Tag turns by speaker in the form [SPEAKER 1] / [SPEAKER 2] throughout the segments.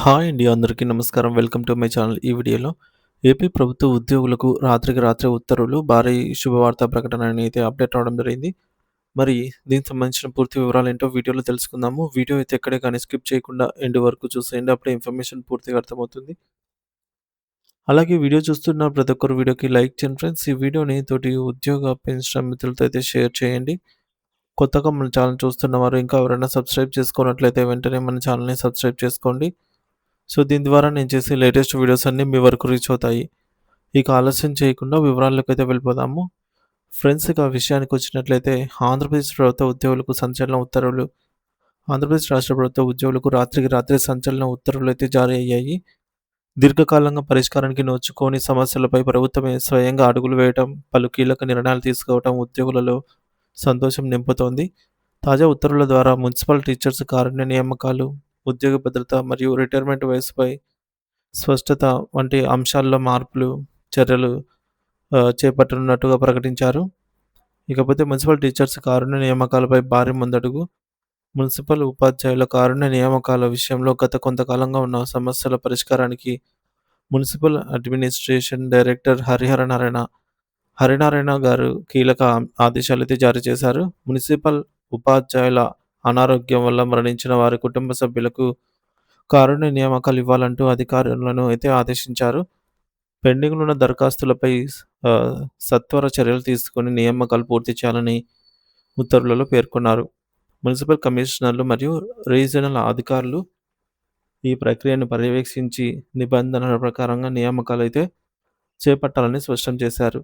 [SPEAKER 1] Hi అండి. అందరికీ నమస్కారం. Welcome to my channel. ఈ వీడియోలో ఏపీ ప్రభుత్వ ఉద్యోగులకు రాత్రికి రాత్రే ఉత్తర్వులు, భారీ శుభవార్త ప్రకటన అని అయితే అప్డేట్ అవ్వడం జరిగింది. మరి దీనికి సంబంధించిన పూర్తి వివరాలేంటో వీడియోలో తెలుసుకుందాము. వీడియో అయితే ఎక్కడే కానీ స్కిప్ చేయకుండా ఎండ్ వరకు చూసేయండి. అప్పుడే ఇన్ఫర్మేషన్ పూర్తిగా అర్థమవుతుంది. అలాగే వీడియో చూస్తున్న ప్రతి ఒక్కరు వీడియోకి లైక్ చేయండి ఫ్రెండ్స్. ఈ వీడియోని తోటి ఉద్యోగ పెన్షన్ మిత్రులతో అయితే షేర్ చేయండి. కొత్తగా మన ఛానల్ చూస్తున్నవారు ఇంకా ఎవరైనా సబ్స్క్రైబ్ చేసుకున్నట్లయితే వెంటనే మన ఛానల్‌ని సబ్స్క్రైబ్ చేసుకోండి. సో, దీని ద్వారా నేను చేసే లేటెస్ట్ వీడియోస్ అన్నీ మీ వరకు రీచ్ అవుతాయి. ఇక ఆలస్యం చేయకుండా వివరాల్లోకైతే వెళ్ళిపోదాము. ఫ్రెండ్స్ ఇక విషయానికొచ్చినట్లయితే ఆంధ్రప్రదేశ్ ప్రభుత్వ ఉద్యోగులకు సంచలన ఉత్తర్వులు. ఆంధ్రప్రదేశ్ రాష్ట్ర ప్రభుత్వ ఉద్యోగులకు రాత్రికి రాత్రే సంచలన ఉత్తర్వులైతే జారీ అయ్యాయి. దీర్ఘకాలంగా పరిష్కారానికి నోచుకోని సమస్యలపై ప్రభుత్వమే స్వయంగా అడుగులు వేయటం, పలు కీలక నిర్ణయాలు తీసుకోవటం ఉద్యోగులలో సంతోషం నింపుతోంది. తాజా ఉత్తర్వుల ద్వారా మున్సిపల్ టీచర్స్ కారుణ్య నియామకాలు, ఉద్యోగ భద్రత మరియు రిటైర్మెంట్ వయసుపై స్పష్టత వంటి అంశాల్లో మార్పులు, చర్యలు చేపట్టనున్నట్టుగా ప్రకటించారు. ఇకపోతే మున్సిపల్ టీచర్స్ కారుణ్య నియామకాలపై భారీ ముందడుగు. మున్సిపల్ ఉపాధ్యాయుల కారుణ్య నియామకాల విషయంలో గత కొంతకాలంగా ఉన్న సమస్యల పరిష్కారానికి మున్సిపల్ అడ్మినిస్ట్రేషన్ డైరెక్టర్ హరినారాయణ గారు కీలక ఆదేశాలైతే జారీ చేశారు. మున్సిపల్ ఉపాధ్యాయుల అనారోగ్యం వల్ల మరణించిన వారి కుటుంబ సభ్యులకు కారుణ్య నియామకాలు ఇవ్వాలంటూ అధికారులను అయితే ఆదేశించారు. పెండింగ్‌లో ఉన్న దరఖాస్తులపై సత్వర చర్యలు తీసుకొని నియామకాలు పూర్తి చేయాలని ఉత్తర్వులలో పేర్కొన్నారు. మున్సిపల్ కమిషనర్లు మరియు రీజనల్ అధికారులు ఈ ప్రక్రియను పర్యవేక్షించి నిబంధనల ప్రకారంగా నియామకాలైతే చేపట్టాలని స్పష్టం చేశారు.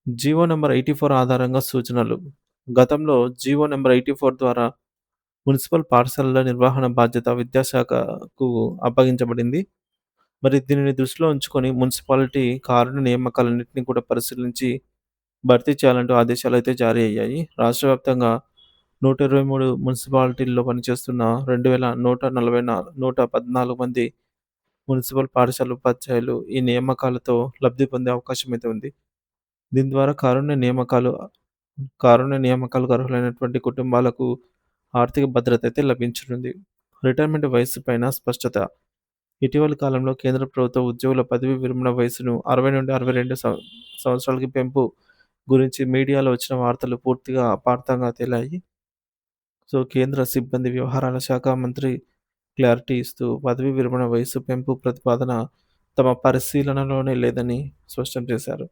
[SPEAKER 1] జీవో నంబర్ 84 ఆధారంగా సూచనలు. గతంలో జీవో నంబర్ 84 ద్వారా మున్సిపల్ పాఠశాలల నిర్వహణ బాధ్యత విద్యాశాఖకు అప్పగించబడింది. మరి దీనిని దృష్టిలో ఉంచుకొని మున్సిపాలిటీ కారుణ్య నియామకాలన్నింటినీ కూడా పరిశీలించి భర్తీ చేయాలంటూ ఆదేశాలైతే జారీ అయ్యాయి. రాష్ట్ర వ్యాప్తంగా 123 మున్సిపాలిటీల్లో పనిచేస్తున్న 114 మంది మున్సిపల్ పాఠశాల ఉపాధ్యాయులు ఈ నియామకాలతో లబ్ధి పొందే అవకాశం అయితే ఉంది. దీని ద్వారా కారుణ్య నియామకాలకు అర్హులైనటువంటి కుటుంబాలకు ఆర్థిక భద్రత అయితే లభించనుంది. రిటైర్మెంట్ వయస్సు పైన స్పష్టత. ఇటీవలి కాలంలో కేంద్ర ప్రభుత్వ ఉద్యోగుల పదవీ విరమణ వయసును 60 నుండి 62 సంవత్సరాలకి పెంపు గురించి మీడియాలో వచ్చిన వార్తలు పూర్తిగా అపార్థంగా తేలాయి. సో, కేంద్ర సిబ్బంది వ్యవహారాల శాఖ మంత్రి క్లారిటీ ఇస్తూ పదవీ విరమణ వయస్సు పెంపు ప్రతిపాదన తమ పరిశీలనలోనే లేదని స్పష్టం చేశారు.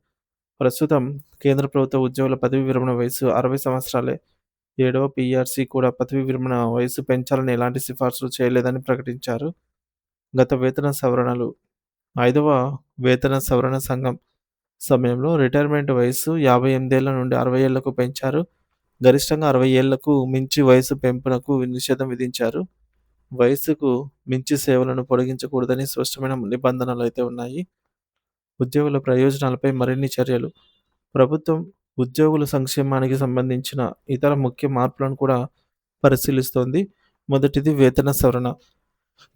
[SPEAKER 1] ప్రస్తుతం కేంద్ర ప్రభుత్వ ఉద్యోగుల పదవీ విరమణ వయస్సు 60 సంవత్సరాలే. 7వ పీఆర్సీ కూడా పదవీ విరమణ వయస్సు పెంచాలని ఎలాంటి సిఫార్సులు చేయలేదని ప్రకటించారు. గత వేతన సవరణలు 5వ వేతన సవరణ సంఘం సమయంలో రిటైర్మెంట్ వయస్సు 58 ఏళ్ల నుండి 60 ఏళ్లకు పెంచారు. గరిష్టంగా 60 ఏళ్లకు మించి వయసు పెంపునకు నిషేధం విధించారు. వయస్సుకు మించి సేవలను పొడిగించకూడదని స్పష్టమైన నిబంధనలైతే ఉన్నాయి. ఉద్యోగుల ప్రయోజనాలపై మరిన్ని చర్యలు. ప్రభుత్వం ఉద్యోగుల సంక్షేమానికి సంబంధించిన ఇతర ముఖ్య మార్పులను కూడా పరిశీలిస్తోంది. మొదటిది వేతన సవరణ.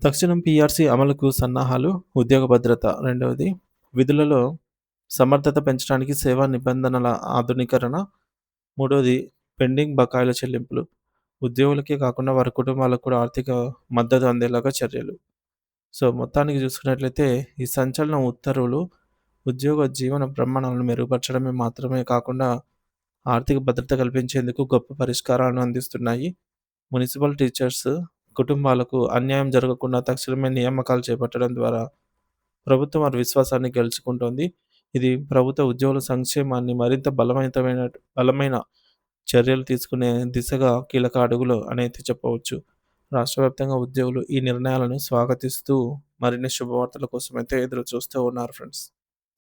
[SPEAKER 1] తక్షణం పీఆర్సీ అమలుకు సన్నాహాలు, ఉద్యోగ భద్రత. రెండవది విధులలో సమర్థత పెంచడానికి సేవా నిబంధనల ఆధునీకరణ. మూడవది పెండింగ్ బకాయిల చెల్లింపులు. ఉద్యోగులకే కాకుండా వారి కుటుంబాలకు కూడా ఆర్థిక మద్దతు అందేలాగా చర్యలు. సో, మొత్తానికి చూసుకున్నట్లయితే ఈ సంచలన ఉత్తర్వులు ఉద్యోగ జీవన ప్రమాణాలను మెరుగుపరచడమే మాత్రమే కాకుండా ఆర్థిక భద్రత కల్పించేందుకు గొప్ప పరిష్కారాలను అందిస్తున్నాయి. మునిసిపల్ టీచర్స్ కుటుంబాలకు అన్యాయం జరగకుండా తక్షణమే నియామకాలు చేపట్టడం ద్వారా ప్రభుత్వం వారి విశ్వాసాన్ని గెలుచుకుంటోంది. ఇది ప్రభుత్వ ఉద్యోగుల సంక్షేమాన్ని మరింత బలమైన చర్యలు తీసుకునే దిశగా కీలక అడుగులు అని అయితే చెప్పవచ్చు. రాష్ట్ర వ్యాప్తంగా ఉద్యోగులు ఈ నిర్ణయాలను స్వాగతిస్తూ మరిన్ని శుభవార్తల కోసమైతే ఎదురు చూస్తూ ఉన్నారు ఫ్రెండ్స్.